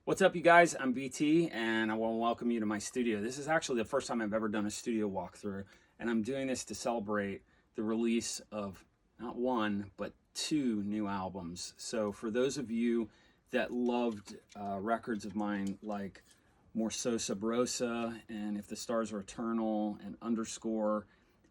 What's up, you guys? I'm BT, and I want to welcome you to my studio. This is actually the first time I've ever done a studio walkthrough, and I'm doing this to celebrate the release of not one, but two new albums. So for those of you that loved records of mine like Morso Sabrosa and If the Stars Are Eternal and Underscore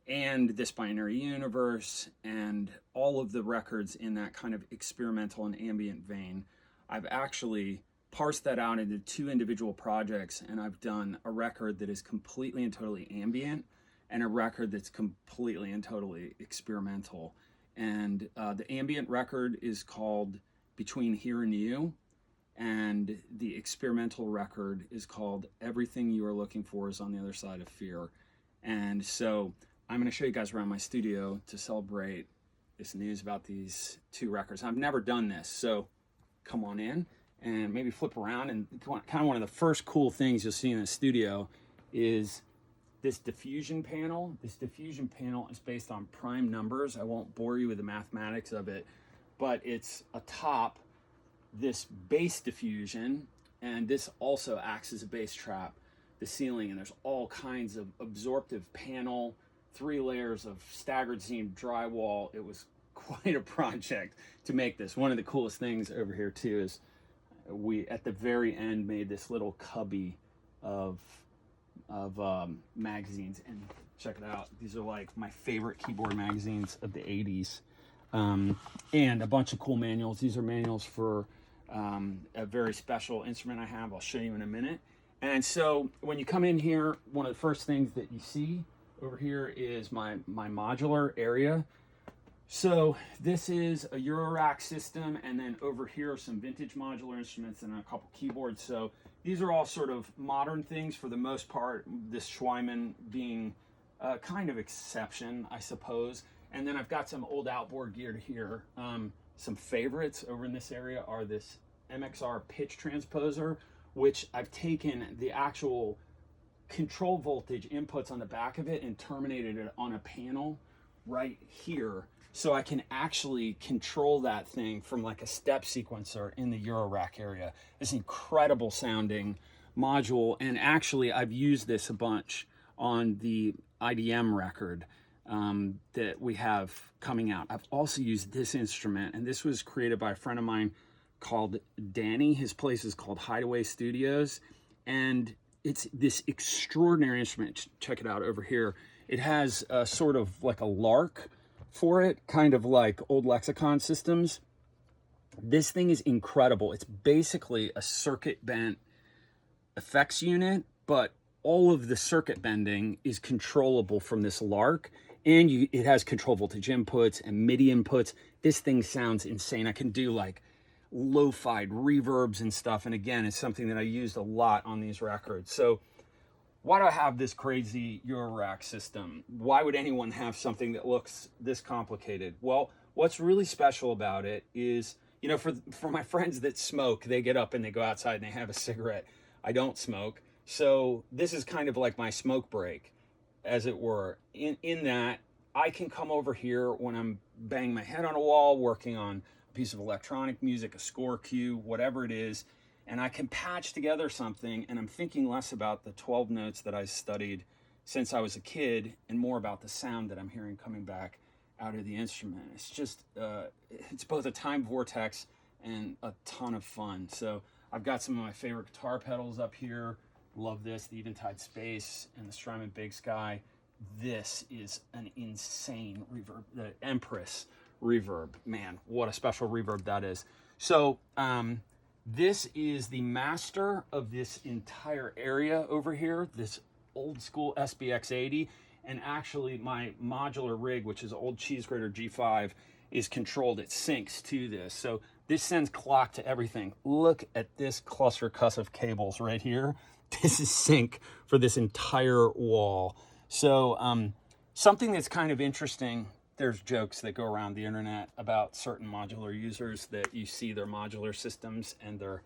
and This Binary Universe and all of the records in that kind of experimental and ambient vein, I've actually parsed that out into two individual projects, and I've done a record that is completely and totally ambient and a record that's completely and totally experimental. And the ambient record is called Between Here and You, and the experimental record is called Everything You Are Looking For Is on the Other Side of Fear. And so I'm going to show you guys around my studio to celebrate this news about these two records. I've never done this, so come on in and maybe flip around. And kind of one of the first cool things you'll see in the studio is this diffusion panel. This diffusion panel is based on prime numbers. I won't bore you with the mathematics of it, but it's atop this bass diffusion, and this also acts as a bass trap, the ceiling, and there's all kinds of absorptive panel, 3 layers of staggered seam drywall. It was quite a project to make this. One of the coolest things over here too is we at the very end made this little cubby of magazines, and check it out, these are like my favorite keyboard magazines of the 80s, and a bunch of cool manuals. These are manuals for a very special instrument I have. I'll show you in a minute. And so when you come in here, one of the first things that you see over here is my modular area. So this is a Eurorack system, and then over here are some vintage modular instruments and a couple keyboards. So these are all sort of modern things for the most part, this Schweiman being a kind of exception, I suppose. And then I've got some old outboard gear here. Some favorites over in this area are this MXR pitch transposer, which I've taken the actual control voltage inputs on the back of it and terminated it on a panel right here, so I can actually control that thing from like a step sequencer in the Eurorack area. This incredible sounding module, and actually I've used this a bunch on the IDM record that we have coming out. I've also used this instrument, and this was created by a friend of mine called Danny. His place is called Hideaway Studios, and it's this extraordinary instrument. Check it out over here. It has a sort of like a lark for it, kind of like old Lexicon systems. This thing is incredible. It's basically a circuit bent effects unit, but all of the circuit bending is controllable from this lark, and it has control voltage inputs and MIDI inputs. This thing sounds insane. I can do like lo-fied reverbs and stuff, and again, it's something that I used a lot on these records. So why do I have this crazy Eurorack system? Why would anyone have something that looks this complicated? Well, what's really special about it is, you know, for my friends that smoke, they get up and they go outside and they have a cigarette. I don't smoke, so this is kind of like my smoke break, as it were, in that I can come over here when I'm banging my head on a wall, working on a piece of electronic music, a score cue, whatever it is, and I can patch together something, and I'm thinking less about the 12 notes that I studied since I was a kid and more about the sound that I'm hearing coming back out of the instrument. It's just, it's both a time vortex and a ton of fun. So I've got some of my favorite guitar pedals up here. Love this, the Eventide Space and the Strymon Big Sky. This is an insane reverb, the Empress reverb. Man, what a special reverb that is. So, this is the master of this entire area over here, this old school SBX-80, and actually my modular rig, which is old cheese grater G5, is controlled. It syncs to this. So this sends clock to everything. Look at this cluster cuss of cables right here. This is sync for this entire wall. So something that's kind of interesting, there's jokes that go around the internet about certain modular users that you see their modular systems and they're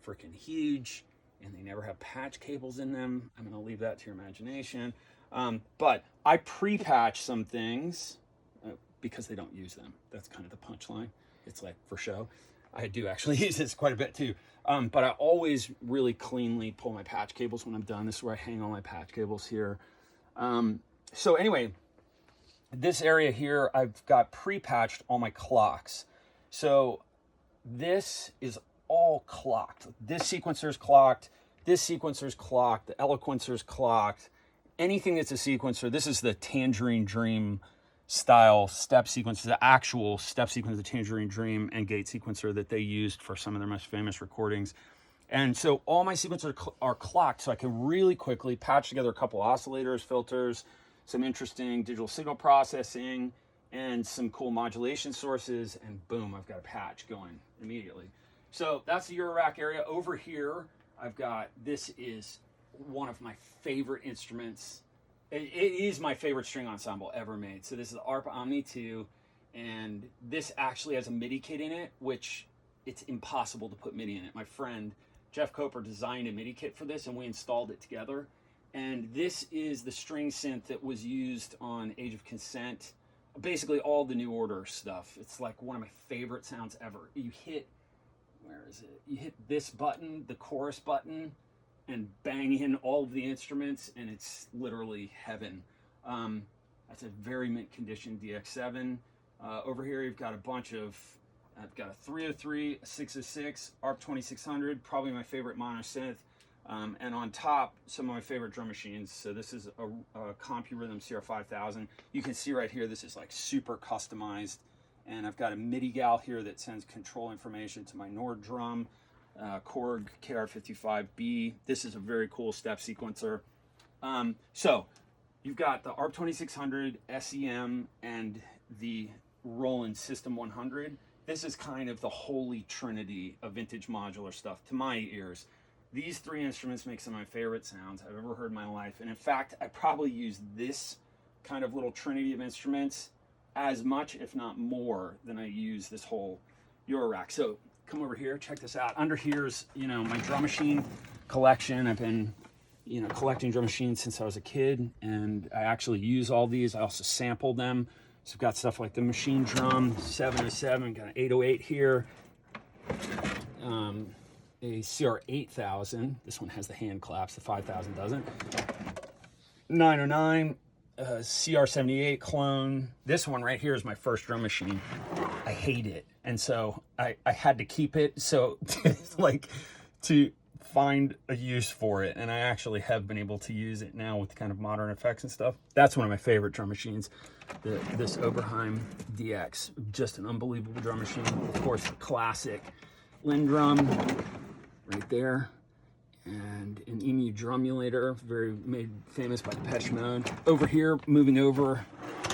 freaking huge and they never have patch cables in them. I'm gonna leave that to your imagination. But I pre-patch some things because they don't use them. That's kind of the punchline. It's like for show. I do actually use this quite a bit too. But I always really cleanly pull my patch cables when I'm done. This is where I hang all my patch cables here. So anyway, this area here, I've got pre-patched all my clocks. So this is all clocked. This sequencer's clocked. This sequencer's clocked. The Eloquencer's clocked. Anything that's a sequencer, this is the Tangerine Dream style step sequencer, the actual step sequence, the Tangerine Dream and gate sequencer that they used for some of their most famous recordings. And so all my sequencers are clocked, so I can really quickly patch together a couple oscillators, filters, some interesting digital signal processing, and some cool modulation sources, and boom, I've got a patch going immediately. So that's the Eurorack area. Over here, I've got, this is one of my favorite instruments. It is my favorite string ensemble ever made. So this is the ARP Omni 2, and this actually has a MIDI kit in it, which it's impossible to put MIDI in it. My friend Jeff Coper designed a MIDI kit for this, and we installed it together. And this is the string synth that was used on Age of Consent, basically all the New Order stuff. It's like one of my favorite sounds ever. You hit, where is it? You hit this button, the chorus button, and bang in all of the instruments, and it's literally heaven. That's a very mint condition DX7. Over here you've got a bunch of, I've got a 303, a 606, ARP 2600, probably my favorite mono synth, and on top, some of my favorite drum machines. So this is a CompuRhythm CR5000. You can see right here, this is like super customized, and I've got a MIDI gal here that sends control information to my Nord drum. Korg KR55B. This is a very cool step sequencer. So you've got the ARP 2600, SEM, and the Roland System 100. This is kind of the holy trinity of vintage modular stuff to my ears. These three instruments make some of my favorite sounds I've ever heard in my life. And in fact, I probably use this kind of little trinity of instruments as much, if not more, than I use this whole Eurorack. So come over here, check this out. Under here's, my drum machine collection. I've been, collecting drum machines since I was a kid, and I actually use all these. I also sample them. So I've got stuff like the Machine Drum 707, got an 808 here, a CR-8000. This one has the hand claps, the 5000 doesn't. 909, CR-78 clone. This one right here is my first drum machine. I hate it, and so I had to keep it, so to find a use for it, and I actually have been able to use it now with kind of modern effects and stuff. That's one of my favorite drum machines, this Oberheim DX. Just an unbelievable drum machine. Of course, the classic Lindrum right there, and an EMU drumulator, made famous by Depeche Mode. Over here, moving over,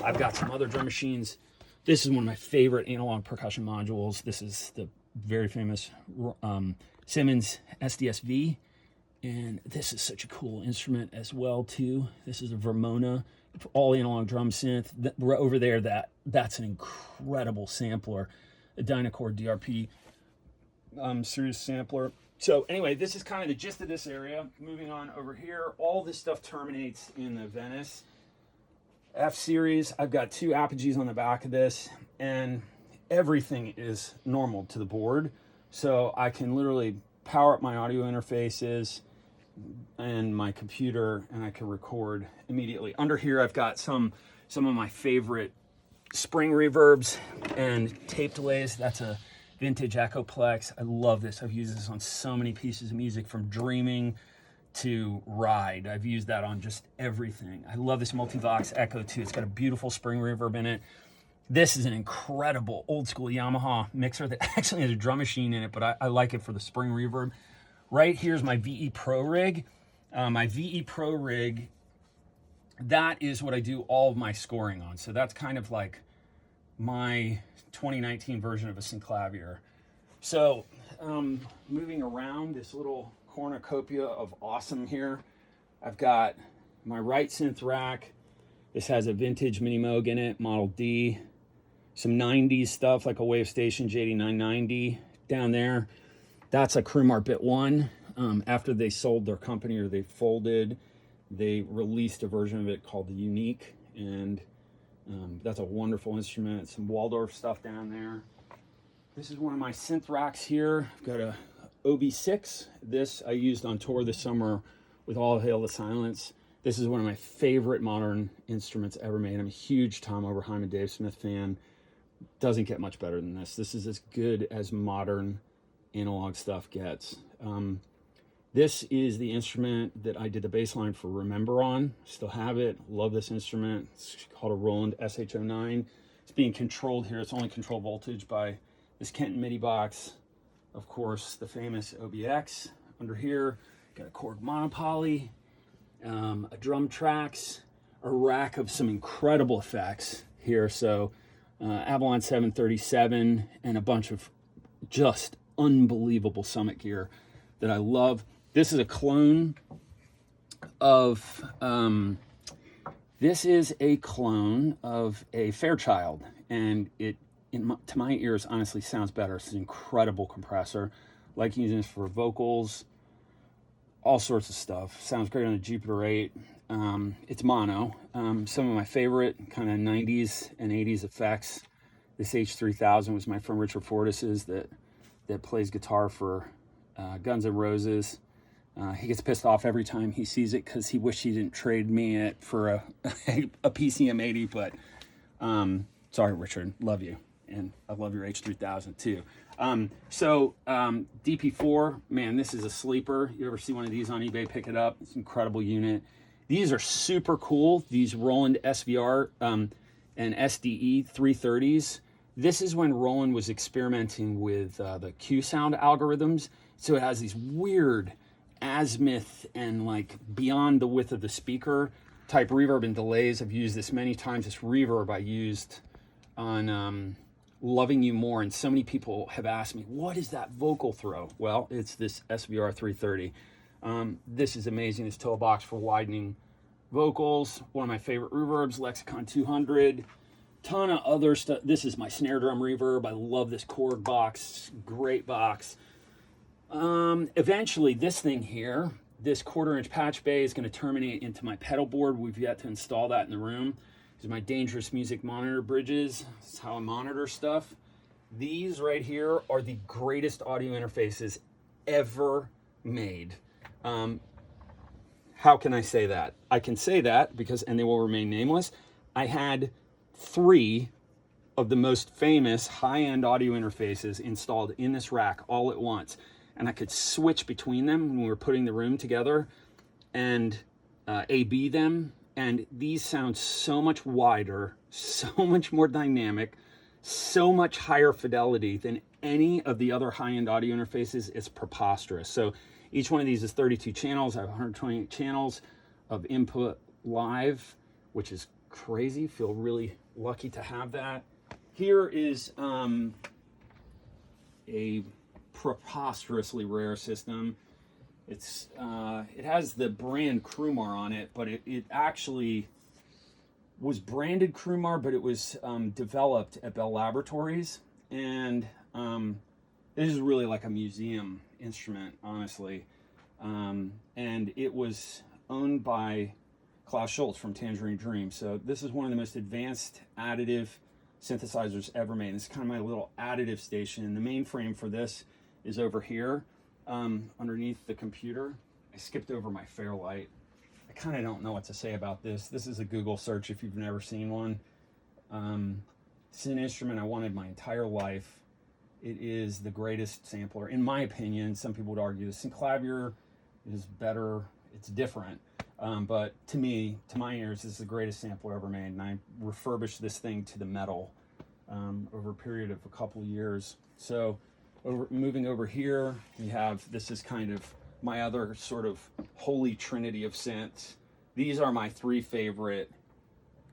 I've got some other drum machines. This is one of my favorite analog percussion modules. This is the very famous Simmons SDSV, and this is such a cool instrument as well too. This is a Vermona, all analog drum synth. Over there, that's an incredible sampler, a Dynacord DRP series sampler. So anyway, this is kind of the gist of this area. Moving on over here, all this stuff terminates in the Venice F-Series. I've got two apogees on the back of this, and everything is normal to the board. So I can literally power up my audio interfaces and my computer, and I can record immediately. Under here, I've got some of my favorite spring reverbs and tape delays. That's a vintage Echoplex. I love this. I've used this on so many pieces of music, from Dreaming to Ride. I've used that on just everything. I love this Multivox Echo 2. It's got a beautiful spring reverb in it. This is an incredible old school Yamaha mixer that actually has a drum machine in it, but I like it for the spring reverb. Right here's my VE Pro rig. My VE Pro rig, that is what I do all of my scoring on. So that's kind of like my 2019 version of a synclavier. So moving around this little cornucopia of awesome here, I've got my right synth rack. This has a vintage Mini Moog in it, Model D. Some 90s stuff like a Wave Station J8990 down there. That's a Crewmar Bit 1. After they sold their company, or they folded, they released a version of it called the Unique, and that's a wonderful instrument. Some Waldorf stuff down there. This is one of my synth racks here. I've got a OB6. This I used on tour this summer with All Hail the Silence. This is one of my favorite modern instruments ever made. I'm a huge Tom Oberheim and Dave Smith fan. Doesn't get much better than this. This is as good as modern analog stuff gets. This is the instrument that I did the bass line for Remember on. Still have it. Love this instrument. It's called a Roland SH09. It's being controlled here. It's only control voltage by this Kenton MIDI box. Of course, the famous OBX. Under here, got a Korg monopoly, a drum tracks, a rack of some incredible effects here. So Avalon 737 and a bunch of just unbelievable Summit gear that I love. This is a clone of a Fairchild, and it to my ears honestly sounds better. It's an incredible compressor. Like using this for vocals, all sorts of stuff. Sounds great on the Jupiter 8. It's mono. Some of my favorite kind of 90s and 80s effects. This H3000 was my friend Richard Fortis's that plays guitar for Guns N' Roses. He gets pissed off every time he sees it because he wished he didn't trade me it for a PCM 80. But sorry, Richard, love you, and I love your H3000 too. DP4, man, this is a sleeper. You ever see one of these on eBay? Pick it up. It's an incredible unit. These are super cool. These Roland SVR and SDE 330s. This is when Roland was experimenting with the Q sound algorithms. So it has these weird azimuth and like beyond the width of the speaker type reverb and delays. I've used this many times. This reverb I used on Loving You More, and so many people have asked me, what is that vocal throw? Well, it's this SVR 330. This is amazing. This toe box for widening vocals. One of my favorite reverbs, Lexicon 200. Ton of other stuff. This is my snare drum reverb. I love this Korg box. Great box. Eventually, this thing here, this 1/4-inch patch bay, is going to terminate into my pedal board. We've yet to install that in the room. These are my Dangerous Music monitor bridges. This is how I monitor stuff. These right here are the greatest audio interfaces ever made. How can I say that? I can say that because, and they will remain nameless, I had 3 of the most famous high-end audio interfaces installed in this rack all at once. And I could switch between them when we were putting the room together and A/B them. And these sound so much wider, so much more dynamic, so much higher fidelity than any of the other high-end audio interfaces. It's preposterous. So each one of these is 32 channels. I have 128 channels of input live, which is crazy. Feel really lucky to have that. Here is a preposterously rare system. It's it has the brand Crumar on it, but it actually was branded Crumar, but it was developed at Bell Laboratories, and this is really like a museum instrument, honestly. And it was owned by Klaus Schultz from Tangerine Dream. So this is one of the most advanced additive synthesizers ever made. This is kind of my little additive station. The mainframe for this is over here underneath the computer. I skipped over my Fairlight. I kind of don't know what to say about this. This is a Google search if you've never seen one. It's an instrument I wanted my entire life. It is the greatest sampler, in my opinion. Some people would argue the Synclavier is better. It's different. But to me, to my ears, this is the greatest sampler ever made. And I refurbished this thing to the metal over a period of a couple of years. So moving over here, we have, this is kind of my other sort of holy trinity of synths. These are my 3 favorite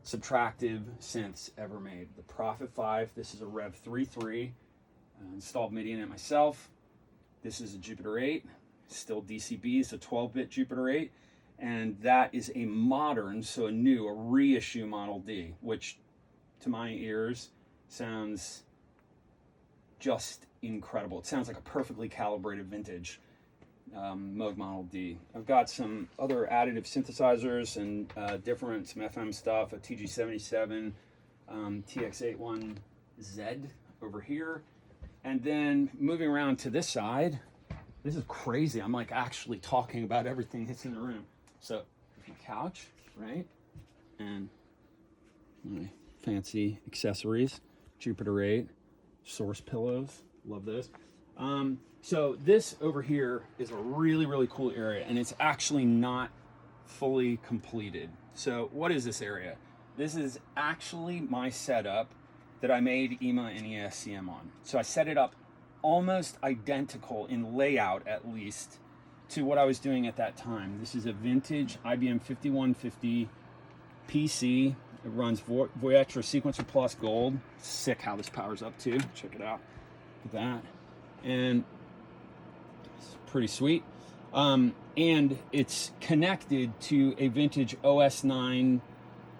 subtractive synths ever made. The Prophet 5, this is a Rev 3.3, installed MIDI in it myself. This is a Jupiter 8, still DCB, it's a 12-bit Jupiter 8. And that is a modern, so a reissue Model D, which to my ears sounds just incredible. It sounds like a perfectly calibrated vintage Moog Model D. I've got some other additive synthesizers and some FM stuff, a TG77, TX81Z over here. And then moving around to this side, this is crazy. I'm like actually talking about everything that's in the room. So couch, right? And my fancy accessories, Jupiter 8, source pillows, love this. So this over here is a really, really cool area, and it's actually not fully completed. So what is this area? This is actually my setup that I made EMA and ESCM on. So I set it up almost identical in layout, at least, to what I was doing at that time. This is a vintage IBM 5150 PC. It runs Voyager Sequencer Plus Gold. Sick how this powers up too. Check it out. Look at that. And it's pretty sweet. And it's connected to a vintage OS 9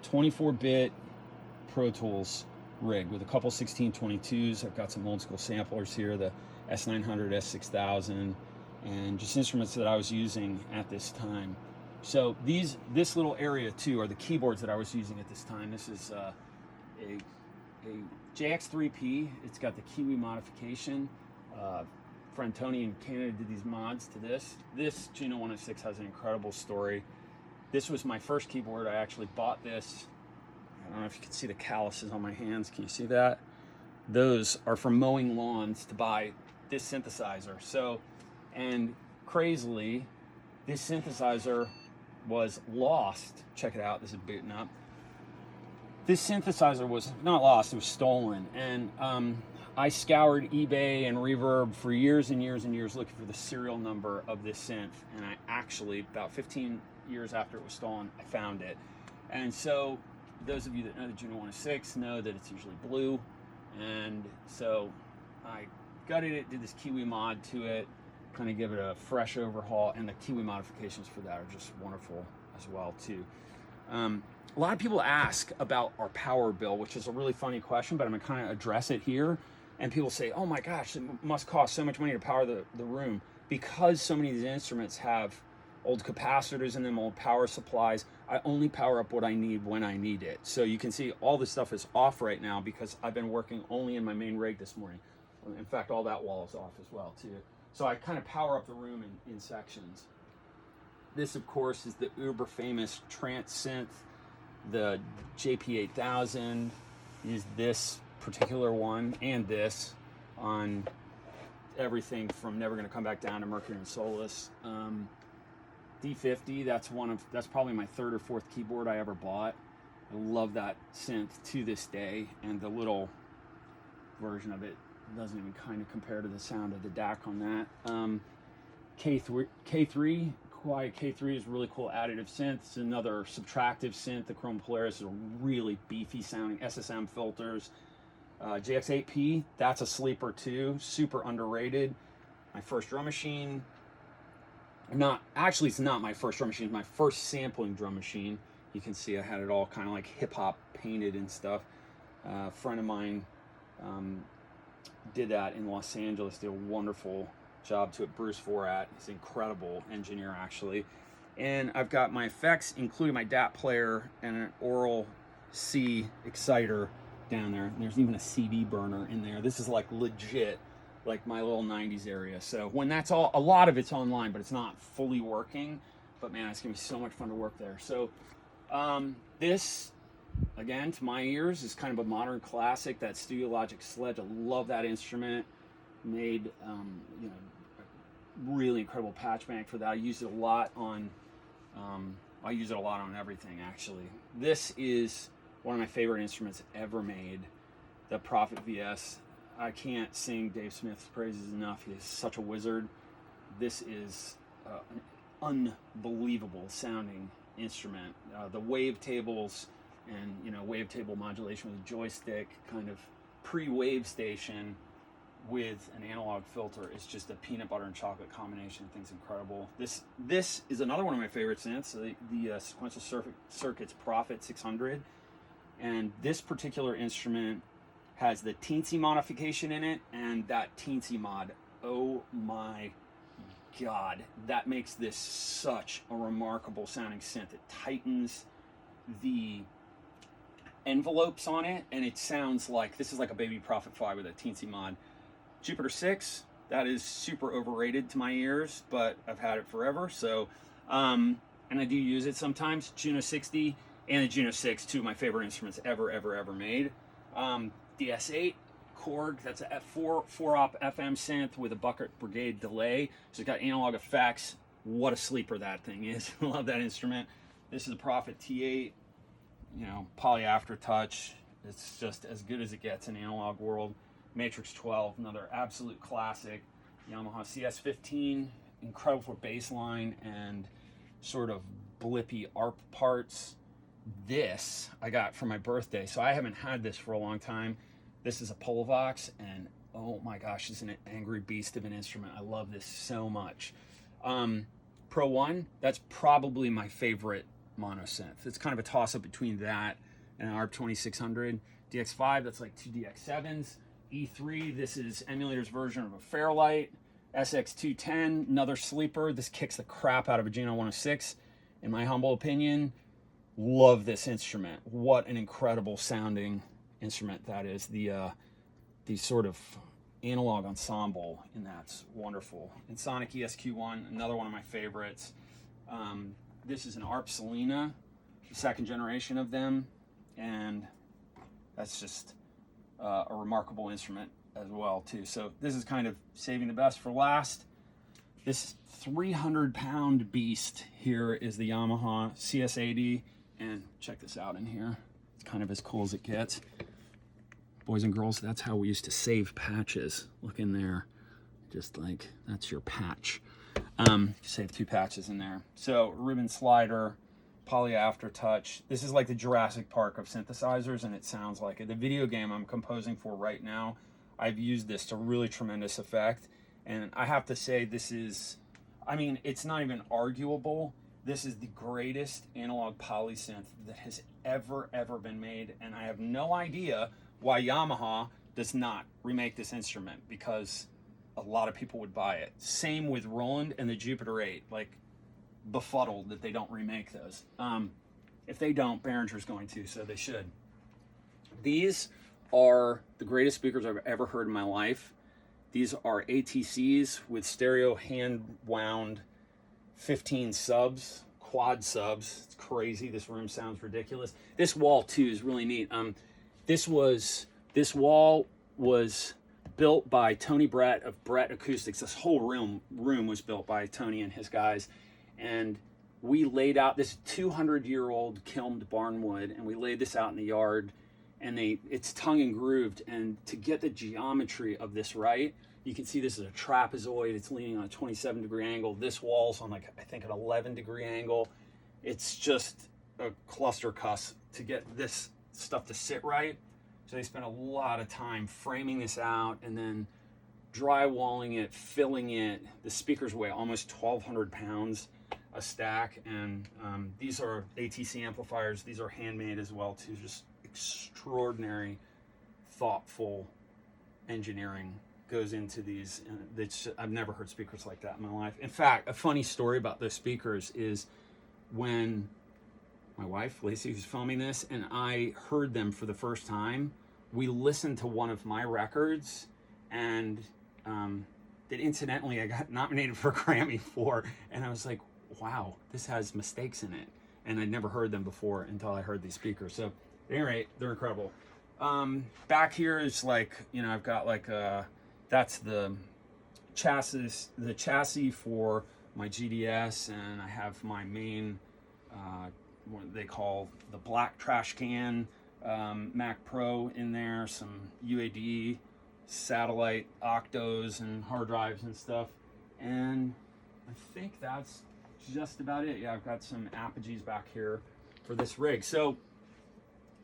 24-bit Pro Tools rig with a couple 1622s. I've got some old school samplers here, the S900, S6000, and just instruments that I was using at this time. So this little area too are the keyboards that I was using at this time. This is a JX3P. It's got the Kiwi modification. Friend Tony in Canada did these mods to this. This Juno 106 has an incredible story. This was my first keyboard. I actually bought this. I don't know if you can see the calluses on my hands. Can you see that? Those are from mowing lawns to buy this synthesizer. So, and crazily, this synthesizer was lost. Check it out. This is booting up. This synthesizer was not lost. It was stolen. And I scoured eBay and Reverb for years and years and years looking for the serial number of this synth. And I actually, about 15 years after it was stolen, I found it. And so those of you that know the Juno 106 know that it's usually blue. And so I gutted it, did this Kiwi mod to it, kind of give it a fresh overhaul, and the Kiwi modifications for that are just wonderful as well too. A lot of people ask about our power bill, which is a really funny question, but I'm gonna kind of address it here. And people say, oh my gosh, it must cost so much money to power the room. Because so many of these instruments have old capacitors in them, old power supplies, I only power up what I need when I need it. So you can see all this stuff is off right now because I've been working only in my main rig this morning. In fact, all that wall is off as well too. So I kind of power up the room in sections. This, of course, is the uber famous trance synth, the JP8000. Use this particular one and this on everything from Never Gonna Come Back Down to Mercury and Solus. D50, that's probably my third or fourth keyboard I ever bought. I love that synth to this day, and the little version of it doesn't even kind of compare to the sound of the DAC on that. K3, Quiet K3 is a really cool additive synth. It's another subtractive synth. The Chrome Polaris is a really beefy sounding SSM filters. JX8P, that's a sleeper too, super underrated. My first drum machine, it's not my first drum machine, it's my first sampling drum machine. You can see I had it all kind of like hip hop painted and stuff. A friend of mine did that in Los Angeles, did a wonderful job to it. Bruce Vorat, he's an incredible engineer actually. And I've got my effects, including my DAT player and an Oral C exciter down there. And there's even a CD burner in there. This is like legit, like my little 90s area. So when that's all, a lot of it's online, but it's not fully working. But man, it's gonna be so much fun to work there. So this, again, to my ears, is kind of a modern classic, that Studio Logic Sledge. I love that instrument. Made you know, a really incredible patch bank for that. I use it a lot on everything actually. This is one of my favorite instruments ever made, the Prophet VS. I can't sing Dave Smith's praises enough. He is such a wizard. This is an unbelievable sounding instrument. The wavetables and, you know, wavetable modulation with a joystick, kind of pre-wave station with an analog filter, is just a peanut butter and chocolate combination. I think it's incredible. This is another one of my favorite synths, the Sequential Circuits Prophet 600. And this particular instrument has the Teensy modification in it, and that Teensy mod, oh my God, that makes this such a remarkable sounding synth. It tightens the envelopes on it, and it sounds like, this is like a Baby Prophet 5 with a Teensy mod. Jupiter 6, that is super overrated to my ears, but I've had it forever. So, and I do use it sometimes. Juno 60 and the Juno 6, two of my favorite instruments ever made. DS8 Korg, that's a 4-op FM synth with a Bucket Brigade delay. So it's got analog effects. What a sleeper that thing is. I love that instrument. This is a Prophet T8, you know, poly aftertouch. It's just as good as it gets in the analog world. Matrix 12, another absolute classic. Yamaha CS-80, incredible for bass line and sort of blippy ARP parts. This I got for my birthday, so I haven't had this for a long time. This is a Polavox, and oh my gosh, it's an angry beast of an instrument. I love this so much. Pro 1, that's probably my favorite mono synth. It's kind of a toss-up between that and an ARP 2600. DX5, that's like two DX7s. E3, this is emulator's version of a Fairlight. SX210, another sleeper. This kicks the crap out of a Juno 106, in my humble opinion. Love this instrument. What an incredible sounding instrument that is. The sort of analog ensemble in that's wonderful. And Sonic ESQ1, another one of my favorites. This is an ARP Selena, the second generation of them, and that's just a remarkable instrument as well too. So this is kind of saving the best for last. This 300-pound beast here is the Yamaha CS-80, and check this out in here. It's kind of as cool as it gets. Boys and girls, that's how we used to save patches. Look in there, just like that's your patch. Save 2 patches in there. So ribbon slider, poly aftertouch. This is like the Jurassic Park of synthesizers, and it sounds like it. The video game I'm composing for right now, I've used this to really tremendous effect. And I have to say, this is, I mean, it's not even arguable. This is the greatest analog polysynth that has ever been made. And I have no idea why Yamaha does not remake this instrument, because a lot of people would buy it. Same with Roland and the Jupiter 8. Like, befuddled that they don't remake those. If they don't, Behringer's going to, so they should. These are the greatest speakers I've ever heard in my life. These are ATCs with stereo hand wound 15 subs, quad subs. It's crazy. This room sounds ridiculous. This wall too is really neat. This wall was built by Tony Brett of Brett Acoustics. This whole room was built by Tony and his guys. And we laid out this 200-year-old kilned barnwood, and we laid this out in the yard, and it's tongue and grooved. And to get the geometry of this right, you can see this is a trapezoid. It's leaning on a 27-degree angle. This wall's on, like, I think an 11-degree angle. It's just a cluster cuss to get this stuff to sit right. So they spent a lot of time framing this out and then drywalling it, filling it. The speakers weigh almost 1,200 pounds a stack, and these are ATC amplifiers. These are handmade as well too. Just extraordinary, thoughtful engineering goes into these. I've never heard speakers like that in my life. In fact, a funny story about those speakers is when my wife, Lacey, who's filming this, and I heard them for the first time, we listened to one of my records, and that incidentally I got nominated for a Grammy for, and I was like, wow, this has mistakes in it. And I'd never heard them before until I heard these speakers. So at any rate, they're incredible. Back here is like, you know, I've got like that's the chassis for my GDS, and I have my main what they call the black trash can Mac Pro in there, some UAD satellite octos and hard drives and stuff, and I think that's just about it. Yeah, I've got some apogees back here for this rig. So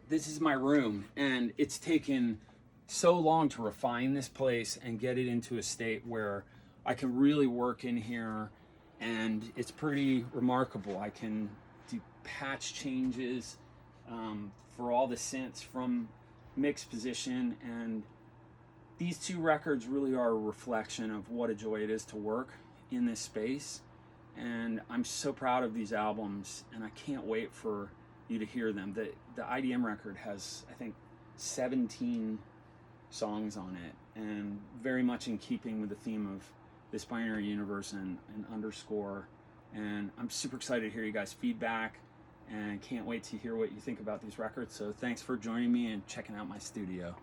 this is my room, and it's taken so long to refine this place and get it into a state where I can really work in here, and it's pretty remarkable. I can do patch changes for all the synths from mix position, and these 2 records really are a reflection of what a joy it is to work in this space. And I'm so proud of these albums, and I can't wait for you to hear them. The IDM record has, I think, 17 songs on it, and very much in keeping with the theme of this binary universe and underscore. And I'm super excited to hear you guys' feedback and can't wait to hear what you think about these records. So thanks for joining me and checking out my studio.